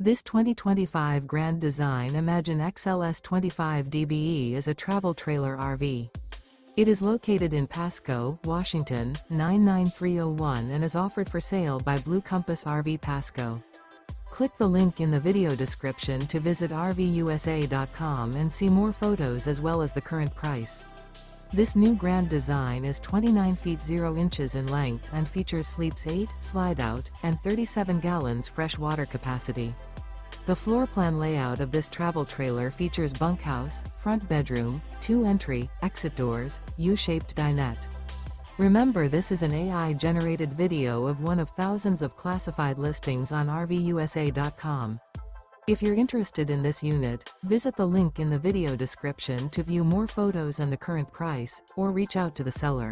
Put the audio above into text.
This 2025 Grand Design Imagine XLS 25 dBe is a travel trailer RV. It is located in Pasco, Washington, 99301 and is offered for sale by Blue Compass RV Pasco. Click the link in the video description to visit RVUSA.com and see more photos as well as the current price. This new Grand Design is 29 feet 0 inches in length and features sleeps 8, slide-out, and 37 gallons fresh water capacity. The floor plan layout of this travel trailer features bunkhouse, front bedroom, 2 entry, exit doors, U-shaped dinette. Remember, this is an AI-generated video of one of thousands of classified listings on RVUSA.com. If you're interested in this unit, visit the link in the video description to view more photos and the current price, or reach out to the seller.